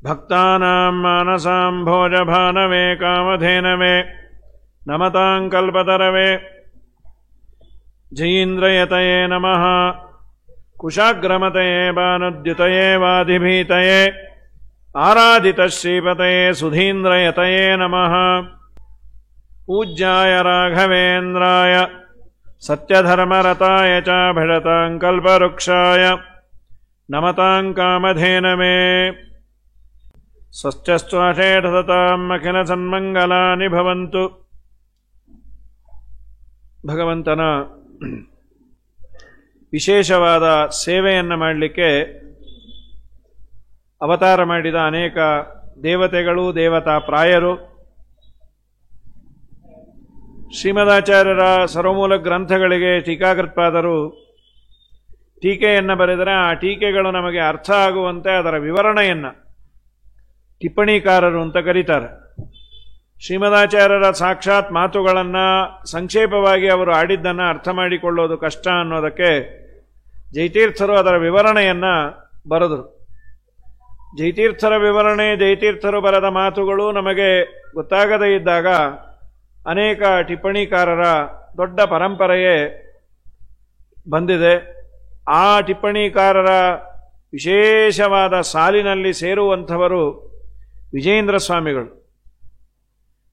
ಭಕ್ತಾನಾಂ ಮಾನಸಾಂ ಭೋಜಭಾನವೇ ಕಾಮಧೇನವೇ ನಮತಾಂ ಕಲ್ಪತರವೇ ಜಯೀಂದ್ರಯತಯೇ ನಮಃ ಕುಶಾಗ್ರಮತಯೇ ಭಾನುದ್ಯುತಯೇ ವಾದಿಭೀತಯೇ ಆರಾಧಿತಶ್ರೀಪತಯೇ ಸುಧೀಂದ್ರಯತಯೇ ನಮಃ ಪೂಜ್ಯಾಯ ರಾಘವೇಂದ್ರಾಯ ಸತ್ಯಧರ್ಮರತಾಯ ಚ ಭಜತಾಂ ಕಲ್ಪವೃಕ್ಷಾಯ ನಮತಾಂ ಕಾಮಧೇನವೇ ಸ್ವಶ್ಚಸ್ತ್ವಾಷೇಢಸತಾಂ ಅಖಿಲ ಸನ್ಮಂಗಲಾನಿ ಭವಂತು. ಭಗವಂತನ ವಿಶೇಷವಾದ ಸೇವೆಯನ್ನು ಮಾಡಲಿಕ್ಕೆ ಅವತಾರ ಮಾಡಿದ ಅನೇಕ ದೇವತೆಗಳು, ದೇವತಾ ಪ್ರಾಯರು, ಶ್ರೀಮದಾಚಾರ್ಯರ ಸರ್ವಮೂಲ ಗ್ರಂಥಗಳಿಗೆ ಟೀಕಾಕೃತ್ಪಾದರು ಟೀಕೆಯನ್ನು ಬರೆದರೆ ಆ ಟೀಕೆಗಳು ನಮಗೆ ಅರ್ಥ ಆಗುವಂತೆ ಅದರ ವಿವರಣೆಯನ್ನು ಟಿಪ್ಪಣಿಕಾರರು ಅಂತ ಕರೀತಾರೆ. ಶ್ರೀಮದಾಚಾರ್ಯರ ಸಾಕ್ಷಾತ್ ಮಾತುಗಳನ್ನು ಸಂಕ್ಷೇಪವಾಗಿ ಅವರು ಆಡಿದ್ದನ್ನು ಅರ್ಥ ಮಾಡಿಕೊಳ್ಳೋದು ಕಷ್ಟ ಅನ್ನೋದಕ್ಕೆ ಜೈತೀರ್ಥರು ಅದರ ವಿವರಣೆಯನ್ನು ಬರೆದರು. ಜೈತೀರ್ಥರ ವಿವರಣೆ, ಜೈತೀರ್ಥರು ಬರೆದ ಮಾತುಗಳು ನಮಗೆ ಗೊತ್ತಾಗದೇ ಇದ್ದಾಗ ಅನೇಕ ಟಿಪ್ಪಣಿಕಾರರ ದೊಡ್ಡ ಪರಂಪರೆಯೇ ಬಂದಿದೆ. ಆ ಟಿಪ್ಪಣಿಕಾರರ ವಿಶೇಷವಾದ ಸಾಲಿನಲ್ಲಿ ಸೇರುವಂಥವರು ವಿಜಯೇಂದ್ರ ಸ್ವಾಮಿಗಳು.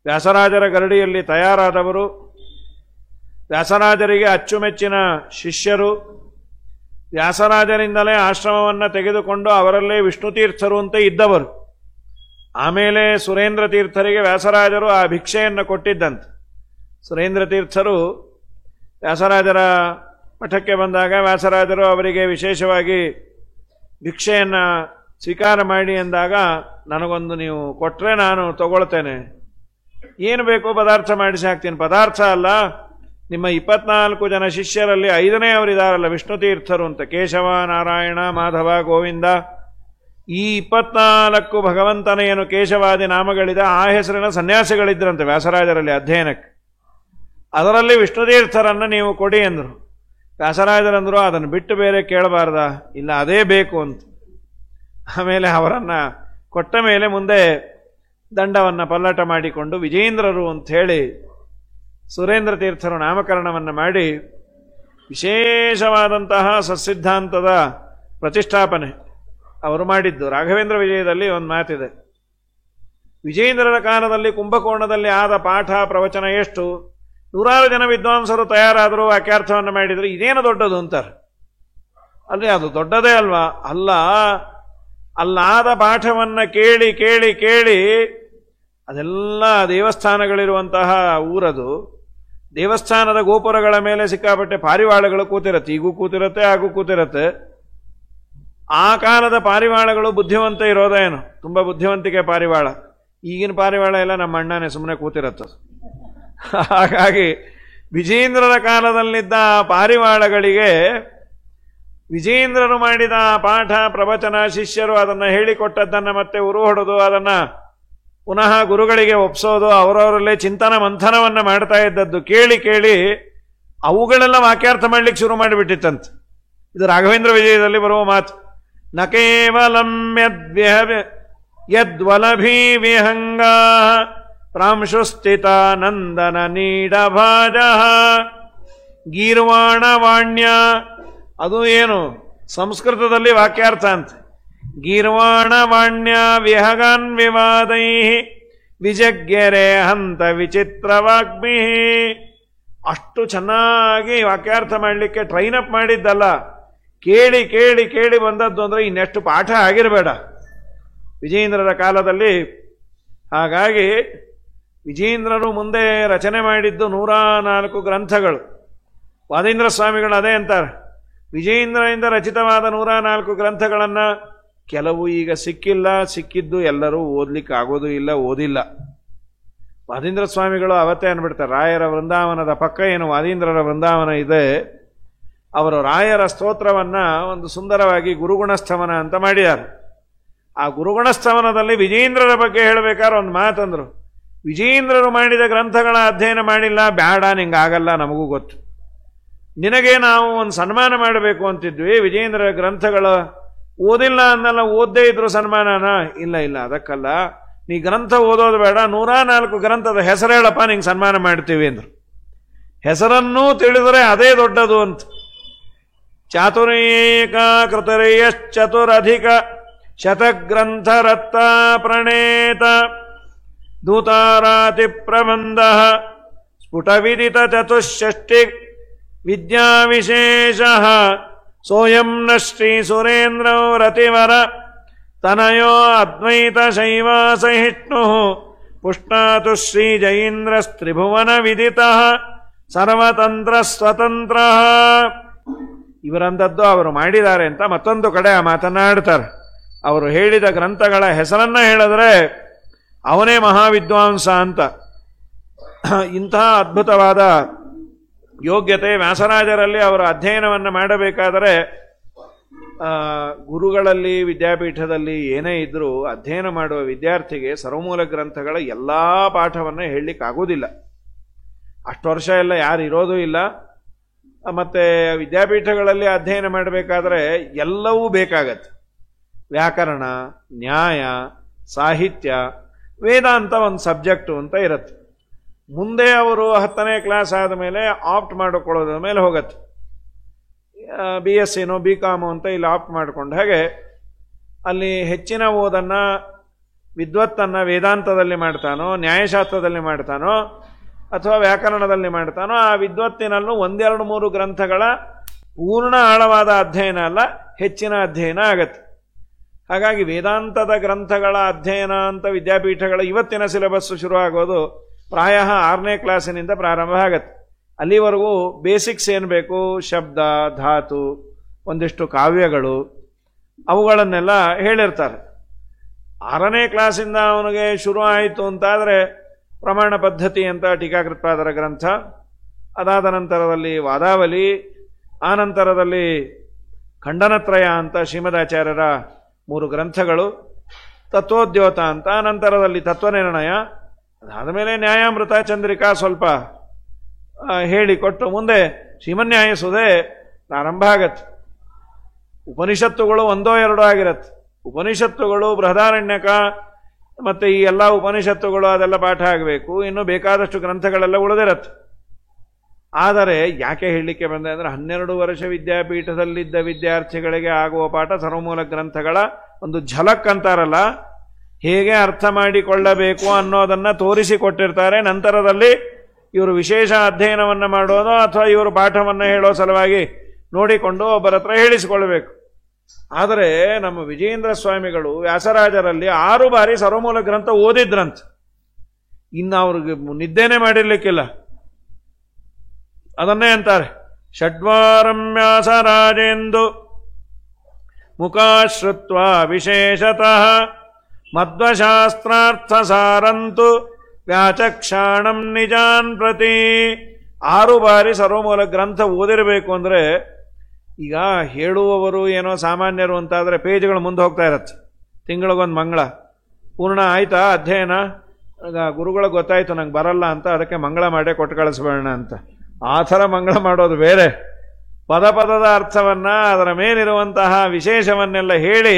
ವ್ಯಾಸರಾಜರ ಗರಡಿಯಲ್ಲಿ ತಯಾರಾದವರು, ವ್ಯಾಸರಾಜರಿಗೆ ಅಚ್ಚುಮೆಚ್ಚಿನ ಶಿಷ್ಯರು, ವ್ಯಾಸರಾಜರಿಂದಲೇ ಆಶ್ರಮವನ್ನು ತೆಗೆದುಕೊಂಡು ಅವರಲ್ಲೇ ವಿಷ್ಣುತೀರ್ಥರು ಅಂತ ಇದ್ದವರು. ಆಮೇಲೆ ಸುರೇಂದ್ರ ತೀರ್ಥರಿಗೆ ವ್ಯಾಸರಾಜರು ಆ ಭಿಕ್ಷೆಯನ್ನು ಕೊಟ್ಟಿದ್ದಂತೆ. ಸುರೇಂದ್ರ ತೀರ್ಥರು ವ್ಯಾಸರಾಜರ ಮಠಕ್ಕೆ ಬಂದಾಗ ವ್ಯಾಸರಾಜರು ಅವರಿಗೆ ವಿಶೇಷವಾಗಿ ಭಿಕ್ಷೆಯನ್ನು ಸ್ವೀಕಾರ ಮಾಡಿ ಎಂದಾಗ, ನನಗೊಂದು ನೀವು ಕೊಟ್ಟರೆ ನಾನು ತಗೊಳ್ತೇನೆ, ಏನು ಬೇಕೋ ಪದಾರ್ಥ ಮಾಡಿಸಿ ಹಾಕ್ತೀನಿ. ಪದಾರ್ಥ ಅಲ್ಲ, ನಿಮ್ಮ 24 ಜನ ಶಿಷ್ಯರಲ್ಲಿ 5ನೇ ಅವರಿದಾರಲ್ಲ ವಿಷ್ಣುತೀರ್ಥರು ಅಂತ, ಕೇಶವ, ನಾರಾಯಣ, ಮಾಧವ, ಗೋವಿಂದ, ಈ 24 ಭಗವಂತನ ಏನು ಕೇಶವಾದಿ ನಾಮಗಳಿದೆ ಆ ಹೆಸರಿನ ಸನ್ಯಾಸಿಗಳಿದ್ರಂತೆ ವ್ಯಾಸರಾಜರಲ್ಲಿ ಅಧ್ಯಯನಕ್ಕೆ. ಅದರಲ್ಲಿ ವಿಷ್ಣುತೀರ್ಥರನ್ನು ನೀವು ಕೊಡಿ ಎಂದರು. ವ್ಯಾಸರಾಜರಂದರು, ಅದನ್ನು ಬಿಟ್ಟು ಬೇರೆ ಕೇಳಬಾರ್ದ? ಇಲ್ಲ, ಅದೇ ಬೇಕು ಅಂತ. ಆಮೇಲೆ ಅವರನ್ನು ಕೊಟ್ಟ ಮೇಲೆ ಮುಂದೆ ದಂಡವನ್ನು ಪಲ್ಲಟ ಮಾಡಿಕೊಂಡು ವಿಜೇಂದ್ರರು ಅಂಥೇಳಿ ಸುರೇಂದ್ರ ತೀರ್ಥರು ನಾಮಕರಣವನ್ನು ಮಾಡಿ ವಿಶೇಷವಾದಂತಹ ಸತ್ಸಿದ್ಧಾಂತದ ಪ್ರತಿಷ್ಠಾಪನೆ ಅವರು ಮಾಡಿದ್ದು. ರಾಘವೇಂದ್ರ ವಿಜಯದಲ್ಲಿ ಒಂದು ಮಾತಿದೆ, ವಿಜೇಂದ್ರರ ಕಾಲದಲ್ಲಿ ಕುಂಭಕೋಣದಲ್ಲಿ ಆದ ಪಾಠ ಪ್ರವಚನ ಎಷ್ಟು, 100 ಜನ ವಿದ್ವಾಂಸರು ತಯಾರಾದರೂ ವಾಕ್ಯಾರ್ಥವನ್ನು ಮಾಡಿದರೆ ಇದೇನು ದೊಡ್ಡದು ಅಂತಾರೆ. ಅಲ್ಲೇ ಅದು ದೊಡ್ಡದೇ ಅಲ್ವಾ? ಅಲ್ಲ, ಅಲ್ಲಾದ ಪಾಠವನ್ನು ಕೇಳಿ ಕೇಳಿ ಕೇಳಿ ಅದೆಲ್ಲ ದೇವಸ್ಥಾನಗಳಿರುವಂತಹ ಊರದು. ದೇವಸ್ಥಾನದ ಗೋಪುರಗಳ ಮೇಲೆ ಸಿಕ್ಕಾಪಟ್ಟೆ ಪಾರಿವಾಳಗಳು ಕೂತಿರತ್ತೆ, ಈಗೂ ಕೂತಿರತ್ತೆ, ಹಾಗೂ ಕೂತಿರತ್ತೆ. ಆ ಕಾಲದ ಪಾರಿವಾಳಗಳು ಬುದ್ಧಿವಂತ ಇರೋದೇನು, ತುಂಬ ಬುದ್ಧಿವಂತಿಕೆ ಪಾರಿವಾಳ. ಈಗಿನ ಪಾರಿವಾಳ ಎಲ್ಲ ನಮ್ಮ ಅಣ್ಣನೇ ಸುಮ್ಮನೆ ಕೂತಿರತ್ತೆ. ಹಾಗಾಗಿ ವಿಜೇಂದ್ರರ ಕಾಲದಲ್ಲಿದ್ದ ಪಾರಿವಾಳಗಳಿಗೆ ವಿಜೇಂದ್ರರು ಮಾಡಿದ ಪಾಠ ಪ್ರವಚನ, ಶಿಷ್ಯರು ಅದನ್ನು ಹೇಳಿಕೊಟ್ಟದ್ದನ್ನು ಮತ್ತೆ ಉರು ಹೊಡೆದು ಅದನ್ನು ಪುನಃ ಗುರುಗಳಿಗೆ ಒಪ್ಸೋದು, ಅವರವರಲ್ಲೇ ಚಿಂತನ ಮಂಥನವನ್ನು ಮಾಡ್ತಾ ಇದ್ದದ್ದು ಕೇಳಿ ಕೇಳಿ ಅವುಗಳೆಲ್ಲ ವಾಕ್ಯಾರ್ಥ ಮಾಡ್ಲಿಕ್ಕೆ ಶುರು ಮಾಡಿಬಿಟ್ಟಿತ್ತಂತೆ. ಇದು ರಾಘವೇಂದ್ರ ವಿಜಯದಲ್ಲಿ ಬರುವ ಮಾತು. ನ ಕೇವಲಂ ಯದ್ವಲಭೀ ವಿಹಂಗ ಪ್ರಾಂಶುಸ್ಥಿತಾನಂದನ ನೀಡಭಾಜ ಗೀರ್ವಾಣವಾಣ್ಯ. ಅದು ಏನು ಸಂಸ್ಕೃತದಲ್ಲಿ ವಾಕ್ಯಾರ್ಥ ಅಂತ. ಗೀರ್ವಾಣವಾಣ್ಯ ವಿಹಗಾನ್ ವಿವಾದೈ ವಿಜಗ್ಗೆರೆ ಹಂತ ವಿಚಿತ್ರವಾಗ್ಮಿ. ಅಷ್ಟು ಚೆನ್ನಾಗಿ ವಾಕ್ಯಾರ್ಥ ಮಾಡಲಿಕ್ಕೆ ಟ್ರೈನ್ ಅಪ್ ಮಾಡಿದ್ದಲ್ಲ, ಕೇಳಿ ಕೇಳಿ ಕೇಳಿ ಬಂದದ್ದು ಅಂದರೆ ಇನ್ನೆಷ್ಟು ಪಾಠ ಆಗಿರಬೇಡ ವಿಜೇಂದ್ರರ ಕಾಲದಲ್ಲಿ. ಹಾಗಾಗಿ ವಿಜೇಂದ್ರರು ಮುಂದೆ ರಚನೆ ಮಾಡಿದ್ದು 104 ಗ್ರಂಥಗಳು. ವಾದೀಂದ್ರ ಸ್ವಾಮಿಗಳು ಅದೇ ಅಂತಾರೆ, ವಿಜೇಂದ್ರನಿಂದ ರಚಿತವಾದ 104 ಗ್ರಂಥಗಳನ್ನು ಕೆಲವು ಈಗ ಸಿಕ್ಕಿಲ್ಲ, ಸಿಕ್ಕಿದ್ದು ಎಲ್ಲರೂ ಓದಲಿಕ್ಕೆ ಆಗೋದು ಇಲ್ಲ, ಓದಿಲ್ಲ. ವಾದೀಂದ್ರ ಸ್ವಾಮಿಗಳು ಅವತ್ತೇ ಅಂದ್ಬಿಡ್ತಾರೆ, ರಾಯರ ವೃಂದಾವನದ ಪಕ್ಕ ಏನು ವಾದೀಂದ್ರರ ವೃಂದಾವನ ಇದೆ, ಅವರು ರಾಯರ ಸ್ತೋತ್ರವನ್ನು ಒಂದು ಸುಂದರವಾಗಿ ಗುರುಗುಣಸ್ಥವನ ಅಂತ ಮಾಡಿದ್ದಾರೆ. ಆ ಗುರುಗುಣಸ್ಥವನದಲ್ಲಿ ವಿಜೇಂದ್ರರ ಬಗ್ಗೆ ಹೇಳಬೇಕಾದ್ರೆ ಒಂದು ಮಾತಂದರು, ವಿಜೇಂದ್ರರು ಮಾಡಿದ ಗ್ರಂಥಗಳ ಅಧ್ಯಯನ ಮಾಡಿಲ್ಲ, ಬೇಡ, ನಿಂಗಾಗಲ್ಲ, ನಮಗೂ ಗೊತ್ತು. ನಿನಗೆ ನಾವು ಒಂದು ಸನ್ಮಾನ ಮಾಡಬೇಕು ಅಂತಿದ್ವಿ, ವಿಜೇಂದ್ರರ ಗ್ರಂಥಗಳ ಓದಿಲ್ಲ ಅನ್ನಲ್ಲ, ಓದ್ದೇ ಇದ್ರು ಸನ್ಮಾನನ? ಇಲ್ಲ ಇಲ್ಲ, ಅದಕ್ಕಲ್ಲ, ನೀ ಗ್ರಂಥ ಓದೋದು ಬೇಡ, 104 ಗ್ರಂಥದ ಹೆಸರು ಹೇಳಪ್ಪ, ನಿಂಗೆ ಸನ್ಮಾನ ಮಾಡ್ತೀವಿ ಅಂದ್ರು. ಹೆಸರನ್ನೂ ತಿಳಿದರೆ ಅದೇ ದೊಡ್ಡದು ಅಂತ. ಚಾತುರೇಕ ಕೃತರೇಯಶ್ಚತುರಧಿಕ ಶತಗ್ರಂಥ ರತ್ತ ಪ್ರಣೇತ ದೂತಾರಾತಿ ಪ್ರಬಂಧ ಸ್ಫುಟವಿದಿತ ಚತುಷ್ಷಷ್ಟಿ ವಿದ್ಯಾ ವಿಶೇಷ ಸೋಯಂ ನ ಶ್ರೀ ಸುರೇಂದ್ರ ರತಿವರ ತನಯೋ ಅದ್ವೈತ ಶೈವ ಸಹಿಷ್ಣು ಪುಷ್ಣಾತು ಶ್ರೀ ಜೈಂದ್ರಸ್ತ್ರಿಭುವನ ವಿದಿತ ಸರ್ವತಂತ್ರ ಸ್ವತಂತ್ರ. ಇವರಂಥದ್ದು ಅವರು ಮಾಡಿದ್ದಾರೆ ಅಂತ ಮತ್ತೊಂದು ಕಡೆ ಆ ಮಾತನಾಡ್ತಾರೆ. ಅವರು ಹೇಳಿದ ಗ್ರಂಥಗಳ ಹೆಸರನ್ನ ಹೇಳಿದ್ರೆ ಅವನೇ ಮಹಾವಿದ್ವಾಂಸ ಅಂತ. ಇಂತಹ ಅದ್ಭುತವಾದ ಯೋಗ್ಯತೆ ವ್ಯಾಸರಾಜರಲ್ಲಿ ಅವರ ಅಧ್ಯಯನವನ್ನು ಮಾಡಬೇಕಾದರೆ ಗುರುಗಳಲ್ಲಿ ವಿದ್ಯಾಪೀಠದಲ್ಲಿ ಏನೇ ಇದ್ರೂ ಅಧ್ಯಯನ ಮಾಡುವ ವಿದ್ಯಾರ್ಥಿಗೆ ಸರ್ವಮೂಲ ಗ್ರಂಥಗಳ ಎಲ್ಲ ಪಾಠವನ್ನು ಹೇಳಲಿಕ್ಕಾಗೋದಿಲ್ಲ. ಅಷ್ಟು ವರ್ಷ ಎಲ್ಲ ಯಾರು ಇರೋದೂ ಇಲ್ಲ. ಮತ್ತು ವಿದ್ಯಾಪೀಠಗಳಲ್ಲಿ ಅಧ್ಯಯನ ಮಾಡಬೇಕಾದ್ರೆ ಎಲ್ಲವೂ ಬೇಕಾಗತ್ತೆ. ವ್ಯಾಕರಣ, ನ್ಯಾಯ, ಸಾಹಿತ್ಯ, ವೇದಾಂತ ಒಂದು ಸಬ್ಜೆಕ್ಟು ಅಂತ ಇರುತ್ತೆ. ಮುಂದೆ ಅವರು 10ನೇ ಕ್ಲಾಸ್ ಆದಮೇಲೆ ಆಪ್ಟ್ ಮಾಡಿಕೊಳ್ಳೋದ್ರ ಮೇಲೆ ಹೋಗತ್ತೆ. BSc BCom ಅಂತ ಇಲ್ಲಿ ಆಪ್ಟ್ ಮಾಡಿಕೊಂಡು ಹಾಗೆ ಅಲ್ಲಿ ಹೆಚ್ಚಿನ ಓದನ್ನು ವಿದ್ವತ್ತನ್ನು ವೇದಾಂತದಲ್ಲಿ ಮಾಡ್ತಾನೋ, ನ್ಯಾಯಶಾಸ್ತ್ರದಲ್ಲಿ ಮಾಡ್ತಾನೋ ಅಥವಾ ವ್ಯಾಕರಣದಲ್ಲಿ ಮಾಡ್ತಾನೋ, ಆ ವಿದ್ವತ್ತಿನಲ್ಲೂ 1-2-3 ಗ್ರಂಥಗಳ ಪೂರ್ಣ ಆಳವಾದ ಅಧ್ಯಯನ ಅಲ್ಲ, ಹೆಚ್ಚಿನ ಅಧ್ಯಯನ ಆಗತ್ತೆ. ಹಾಗಾಗಿ ವೇದಾಂತದ ಗ್ರಂಥಗಳ ಅಧ್ಯಯನ ಅಂತ ವಿದ್ಯಾಪೀಠಗಳ ಇವತ್ತಿನ ಸಿಲೆಬಸ್ ಶುರುವಾಗೋದು ಪ್ರಾಯ 6ನೇ ಕ್ಲಾಸಿನಿಂದ ಪ್ರಾರಂಭ ಆಗತ್ತೆ. ಅಲ್ಲಿವರೆಗೂ ಬೇಸಿಕ್ಸ್ ಏನು ಬೇಕು, ಶಬ್ದ, ಧಾತು, ಒಂದಿಷ್ಟು ಕಾವ್ಯಗಳು, ಅವುಗಳನ್ನೆಲ್ಲ ಹೇಳಿರ್ತಾರೆ. 6ನೇ ಕ್ಲಾಸಿಂದ ಅವನಿಗೆ ಶುರು ಆಯಿತು ಅಂತಾದರೆ ಪ್ರಮಾಣ ಪದ್ಧತಿ ಅಂತ ಟೀಕಾಕೃತ್ಪಾದರ ಗ್ರಂಥ, ಅದಾದ ನಂತರದಲ್ಲಿ ವಾದಾವಲಿ, ಆ ನಂತರದಲ್ಲಿ ಖಂಡನತ್ರಯ ಅಂತ ಶ್ರೀಮದಾಚಾರ್ಯರ 3 ಗ್ರಂಥಗಳು, ತತ್ವೋದ್ಯೋತ ಅಂತ, ನಂತರದಲ್ಲಿ ತತ್ವನಿರ್ಣಯ, ಅದಾದ ಮೇಲೆ ನ್ಯಾಯಾಮೃತ ಚಂದ್ರಿಕಾ ಸ್ವಲ್ಪ ಹೇಳಿಕೊಟ್ಟು ಮುಂದೆ ಶ್ರೀಮನ್ಯಾಯ ಸುಧೆ ಪ್ರಾರಂಭ ಆಗತ್ತೆ. ಉಪನಿಷತ್ತುಗಳು 1-2 ಆಗಿರತ್ತೆ. ಉಪನಿಷತ್ತುಗಳು ಬೃಹದಾರಣ್ಯಕ ಮತ್ತು ಈ ಎಲ್ಲ ಉಪನಿಷತ್ತುಗಳು ಅದೆಲ್ಲ ಪಾಠ ಆಗಬೇಕು. ಇನ್ನು ಬೇಕಾದಷ್ಟು ಗ್ರಂಥಗಳೆಲ್ಲ ಉಳಿದಿರತ್ತೆ. ಆದರೆ ಯಾಕೆ ಹೇಳಲಿಕ್ಕೆ ಬಂದೆ ಅಂದರೆ 12 ವರ್ಷ ವಿದ್ಯಾಪೀಠದಲ್ಲಿದ್ದ ವಿದ್ಯಾರ್ಥಿಗಳಿಗೆ ಆಗುವ ಪಾಠ ಸರ್ವಮೂಲ ಗ್ರಂಥಗಳ ಒಂದು ಝಲಕ್ ಅಂತಾರಲ್ಲ, ಹೇಗೆ ಅರ್ಥ ಮಾಡಿಕೊಳ್ಳಬೇಕು ಅನ್ನೋದನ್ನು ತೋರಿಸಿಕೊಟ್ಟಿರ್ತಾರೆ. ನಂತರದಲ್ಲಿ ಇವರು ವಿಶೇಷ ಅಧ್ಯಯನವನ್ನು ಮಾಡೋದು ಅಥವಾ ಇವರು ಪಾಠವನ್ನು ಹೇಳೋ ಸಲುವಾಗಿ ನೋಡಿಕೊಂಡು ಒಬ್ಬರ ಹತ್ರ ಹೇಳಿಸಿಕೊಳ್ಬೇಕು. ಆದರೆ ನಮ್ಮ ವಿಜಯೇಂದ್ರ ಸ್ವಾಮಿಗಳು ವ್ಯಾಸರಾಜರಲ್ಲಿ 6 ಬಾರಿ ಸರ್ವಮೂಲ ಗ್ರಂಥ ಓದಿದ್ರಂತ. ಇನ್ನು ಅವ್ರಿಗೆ ನಿದ್ದೆನೇ ಮಾಡಿರ್ಲಿಕ್ಕಿಲ್ಲ. ಅದನ್ನೇ ಅಂತಾರೆ, ಷಡ್ವಾರಂ ವ್ಯಾಸರಾಜೇಂದು ಮುಖಾಶ್ರುತ್ವ ವಿಶೇಷತಃ ಮಧ್ವಶಾಸ್ತ್ರಾರ್ಥ ಸಾರಂತು ವ್ಯಾಚಕ್ಷಾಣಂ ನಿಜಾನ್ ಪ್ರತಿ. 6 ಬಾರಿ ಸರ್ವಮೂಲ ಗ್ರಂಥ ಓದಿರಬೇಕು ಅಂದರೆ, ಈಗ ಹೇಳುವವರು ಏನೋ ಸಾಮಾನ್ಯರು ಅಂತಾದರೆ ಪೇಜ್ಗಳು ಮುಂದೆ ಹೋಗ್ತಾ ಇರತ್ತೆ. ತಿಂಗಳಿಗೊಂದು ಮಂಗಳ ಪೂರ್ಣ ಆಯ್ತಾ ಅಧ್ಯಯನ, ಗುರುಗಳಿಗೆ ಗೊತ್ತಾಯ್ತು ನಂಗೆ ಬರಲ್ಲ ಅಂತ, ಅದಕ್ಕೆ ಮಂಗಳ ಮಾಡೇ ಕೊಟ್ಟು ಕಳಿಸ್ಬೇಡ ಅಂತ. ಆ ಥರ ಮಂಗಳ ಮಾಡೋದು ಬೇರೆ. ಪದದ ಅರ್ಥವನ್ನು, ಅದರ ಮೇಲಿರುವಂತಹ ವಿಶೇಷವನ್ನೆಲ್ಲ ಹೇಳಿ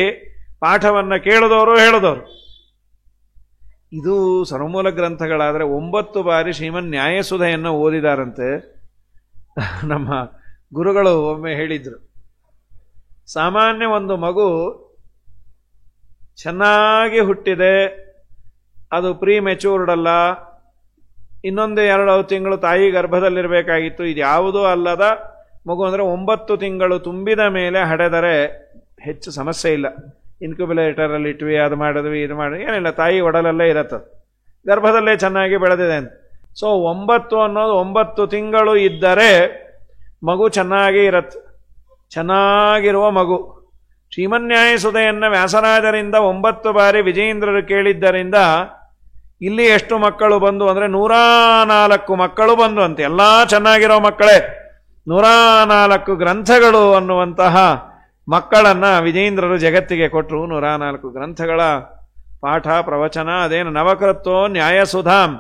ಪಾಠವನ್ನು ಕೇಳಿದವರು ಹೇಳಿದವರು. ಇದು ಸರ್ವಮೂಲ ಗ್ರಂಥಗಳಾದರೆ 9 ಬಾರಿ ಶ್ರೀಮನ್ ನ್ಯಾಯಸುಧೆಯನ್ನು ಓದಿದಾರಂತೆ. ನಮ್ಮ ಗುರುಗಳು ಒಮ್ಮೆ ಹೇಳಿದ್ರು, ಸಾಮಾನ್ಯ ಒಂದು ಮಗು ಚೆನ್ನಾಗಿ ಹುಟ್ಟಿದೆ, ಅದು ಪ್ರೀ ಮೆಚೂರ್ಡ್ ಅಲ್ಲ, ಇನ್ನೊಂದು 2 ತಿಂಗಳು ತಾಯಿ ಗರ್ಭದಲ್ಲಿರಬೇಕಾಗಿತ್ತು, ಇದು ಯಾವುದೂ ಅಲ್ಲದ ಮಗು ಅಂದರೆ 9 ತಿಂಗಳು ತುಂಬಿದ ಮೇಲೆ ಹಡೆದರೆ ಹೆಚ್ಚು ಸಮಸ್ಯೆ ಇಲ್ಲ. ಇನ್ಕ್ಯುಬುಲೇಟರಲ್ಲಿ ಇಟ್ವಿ, ಅದು ಮಾಡಿದ್ವಿ, ಇದು ಮಾಡಿದ್ವಿ, ಏನಿಲ್ಲ, ತಾಯಿ ಒಡಲಲ್ಲೇ ಇರತ್ತೆ, ಗರ್ಭದಲ್ಲೇ ಚೆನ್ನಾಗಿ ಬೆಳೆದಿದೆ ಅಂತ. ಸೊ 9 ಅನ್ನೋದು 9 ತಿಂಗಳು ಇದ್ದರೆ ಮಗು ಚೆನ್ನಾಗಿ ಇರತ್ತೆ, ಚೆನ್ನಾಗಿರುವ ಮಗು. ಶ್ರೀಮನ್ಯಾಯಸುಧೆಯನ್ನು ವ್ಯಾಸರಾಜರಿಂದ 9 ಬಾರಿ ವಿಜಯೇಂದ್ರರು ಕೇಳಿದ್ದರಿಂದ ಇಲ್ಲಿ ಎಷ್ಟು ಮಕ್ಕಳು ಬಂದು ಅಂದರೆ 104 ಮಕ್ಕಳು ಬಂದು ಅಂತ. ಎಲ್ಲ ಚೆನ್ನಾಗಿರೋ ಮಕ್ಕಳೇ, 104 ಗ್ರಂಥಗಳು ಅನ್ನುವಂತಹ ಮಕ್ಕಳನ್ನು ವಿಜಯೇಂದ್ರರು ಜಗತ್ತಿಗೆ ಕೊಟ್ಟರು. 104 ಗ್ರಂಥಗಳ ಪಾಠ ಪ್ರವಚನ. ಅದೇನು ನವಕೃತ್ತೋ ನ್ಯಾಯಸುಧಾಂ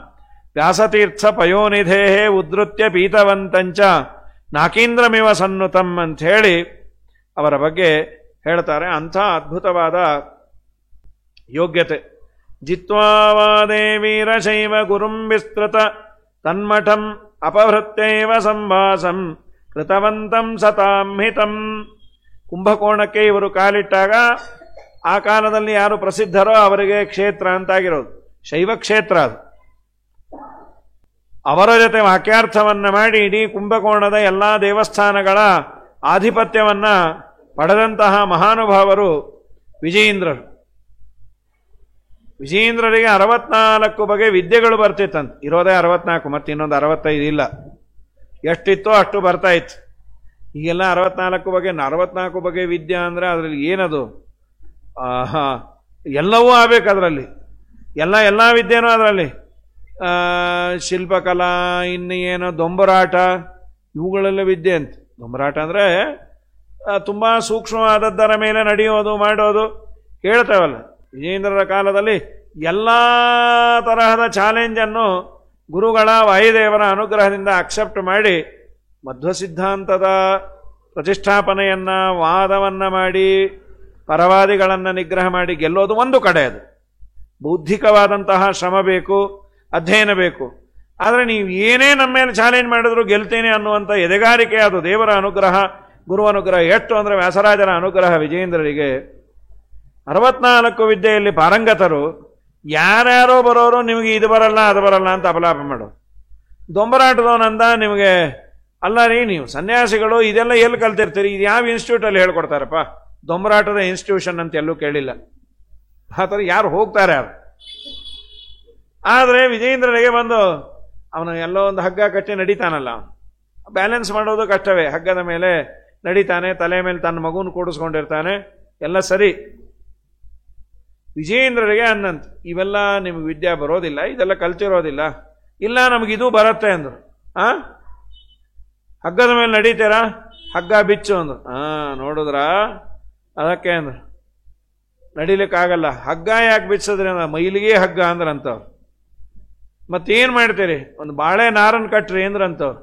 ವ್ಯಾಸತೀರ್ಥ ಪಯೋನಿಧೇ ಉದ್ಧೃತ್ಯ ಪೀತವಂತಂಚ ನಾಕೀಂದ್ರಮಿವ ಸನ್ನುತಂ ಅಂಥೇಳಿ ಅವರ ಬಗ್ಗೆ ಹೇಳ್ತಾರೆ. ಅಂಥ ಅದ್ಭುತವಾದ ಯೋಗ್ಯತೆ. ಜಿತ್ವಾ ವಾದೇ ವೀರಶೈವ ಗುರುಂ ವಿಸ್ತೃತ ತನ್ಮಠಂ ಅಪಹೃತ್ಯೈವ ಸಂವಾಸಂ ಕೃತವಂತಂ ಸತಾಂಹಿತಂ. ಕುಂಭಕೋಣಕ್ಕೆ ಇವರು ಕಾಲಿಟ್ಟಾಗ ಆ ಕಾಲದಲ್ಲಿ ಯಾರು ಪ್ರಸಿದ್ಧರೋ ಅವರಿಗೆ ಕ್ಷೇತ್ರ ಅಂತಾಗಿರೋದು, ಶೈವ ಕ್ಷೇತ್ರ ಅದು. ಅವರ ಜೊತೆ ವಾಕ್ಯಾರ್ಥವನ್ನ ಮಾಡಿ ಇಡೀ ಕುಂಭಕೋಣದ ಎಲ್ಲ ದೇವಸ್ಥಾನಗಳ ಆಧಿಪತ್ಯವನ್ನ ಪಡೆದಂತಹ ಮಹಾನುಭಾವರು ವಿಜಯೇಂದ್ರರು. ವಿಜಯೇಂದ್ರರಿಗೆ 64 ಬಗೆ ವಿದ್ಯೆಗಳು ಬರ್ತಿತ್ತಂತೆ. ಇರೋದೇ 64, ಮತ್ತೆ ಇನ್ನೊಂದು 65 ಇಲ್ಲ. ಎಷ್ಟಿತ್ತೋ ಅಷ್ಟು ಬರ್ತಾ ಇತ್ತು. ಈಗೆಲ್ಲ 64 ಬಗೆ ವಿದ್ಯೆ ಅಂದರೆ ಅದರಲ್ಲಿ ಏನದು? ಎಲ್ಲವೂ ಆಗ್ಬೇಕು ಅದರಲ್ಲಿ, ಎಲ್ಲ ವಿದ್ಯೆನೂ ಅದರಲ್ಲಿ. ಶಿಲ್ಪಕಲಾ, ಇನ್ನು ಏನೋ ದೊಂಬರಾಟ, ಇವುಗಳೆಲ್ಲ ವಿದ್ಯೆ ಅಂತ. ದೊಂಬರಾಟ ಅಂದರೆ ತುಂಬ ಸೂಕ್ಷ್ಮವಾದದ್ದರ ಮೇಲೆ ನಡೆಯೋದು ಮಾಡೋದು ಹೇಳ್ತೇವಲ್ಲ. ವಿಜಯೇಂದ್ರರ ಕಾಲದಲ್ಲಿ ಎಲ್ಲ ತರಹದ ಚಾಲೆಂಜನ್ನು ಗುರುಗಳ ವಾಯುದೇವರ ಅನುಗ್ರಹದಿಂದ ಅಕ್ಸೆಪ್ಟ್ ಮಾಡಿ ಮಧ್ವ ಸಿದ್ಧಾಂತದ ಪ್ರತಿಷ್ಠಾಪನೆಯನ್ನ, ವಾದವನ್ನ ಮಾಡಿ ಪರವಾದಿಗಳನ್ನು ನಿಗ್ರಹ ಮಾಡಿ ಗೆಲ್ಲೋದು ಒಂದು ಕಡೆ. ಅದು ಬೌದ್ಧಿಕವಾದಂತಹ ಶ್ರಮ ಬೇಕು, ಅಧ್ಯಯನ ಬೇಕು. ಆದರೆ ನೀವು ಏನೇ ನಮ್ಮ ಮೇಲೆ ಚಾಲೆಂಜ್ ಮಾಡಿದ್ರು ಗೆಲ್ತೇನೆ ಅನ್ನುವಂಥ ಎದೆಗಾರಿಕೆ, ಅದು ದೇವರ ಅನುಗ್ರಹ, ಗುರು ಅನುಗ್ರಹ. ಎಷ್ಟು ಅಂದರೆ ವ್ಯಾಸರಾಜರ ಅನುಗ್ರಹ ವಿಜಯೇಂದ್ರರಿಗೆ. 64 ವಿದ್ಯೆಯಲ್ಲಿ ಪಾರಂಗತರು. ಯಾರ್ಯಾರೋ ಬರೋರು ನಿಮಗೆ ಇದು ಬರಲ್ಲ ಅದು ಬರಲ್ಲ ಅಂತ ಅಪಲಾಪ ಮಾಡೋರು. ದೊಂಬರಾಟದವನಂದ ನಿಮಗೆ, ಅಲ್ಲ ರೀ ನೀವು ಸನ್ಯಾಸಿಗಳು ಇದೆಲ್ಲ ಎಲ್ಲಿ ಕಲ್ತಿರ್ತೀರಿ, ಇದು ಯಾವ ಇನ್ಸ್ಟಿಟ್ಯೂಟಲ್ಲಿ ಹೇಳ್ಕೊಡ್ತಾರಪ್ಪ? ದೊಂಬರಾಟದ ಇನ್ಸ್ಟಿಟ್ಯೂಷನ್ ಅಂತ ಎಲ್ಲೂ ಕೇಳಿಲ್ಲ. ಆ ಥರ ಯಾರು ಹೋಗ್ತಾರೆ ಯಾರು? ಆದರೆ ವಿಜಯೇಂದ್ರನಿಗೆ ಬಂದು ಅವನು ಎಲ್ಲೋ ಒಂದು ಹಗ್ಗ ಕಟ್ಟಿ ನಡೀತಾನಲ್ಲ, ಬ್ಯಾಲೆನ್ಸ್ ಮಾಡೋದು ಕಷ್ಟವೇ. ಹಗ್ಗದ ಮೇಲೆ ನಡೀತಾನೆ, ತಲೆ ಮೇಲೆ ತನ್ನ ಮಗುನ ಕೂಡಿಸ್ಕೊಂಡಿರ್ತಾನೆ, ಎಲ್ಲ ಸರಿ. ವಿಜಯೇಂದ್ರರಿಗೆ ಅನ್ನಂತ, ಇವೆಲ್ಲ ನಿಮ್ಗೆ ವಿದ್ಯೆ ಬರೋದಿಲ್ಲ, ಇದೆಲ್ಲ ಕಲ್ತಿರೋದಿಲ್ಲ. ಇಲ್ಲ ನಮಗಿದು ಬರುತ್ತೆ ಅಂದರು. ಹಗ್ಗದ ಮೇಲೆ ನಡೀತೀರಾ? ಹಗ್ಗ ಬಿಚ್ಚು ಅಂದ್ರು. ನೋಡಿದ್ರ ಅದಕ್ಕೆ ಅಂದ್ರು ನಡಿಲಿಕ್ಕಾಗಲ್ಲ. ಹಗ್ಗ ಯಾಕೆ ಬಿಚ್ಚದ್ರಿ ಅಂದ, ಮೈಲಿಗೆ ಹಗ್ಗ ಅಂದ್ರಂತವ್ರು. ಮತ್ತೇನು ಮಾಡ್ತೀರಿ? ಒಂದು ಬಾಳೆ ನಾರನ್ನು ಕಟ್ರಿ ಅಂದ್ರಂತವ್ರು.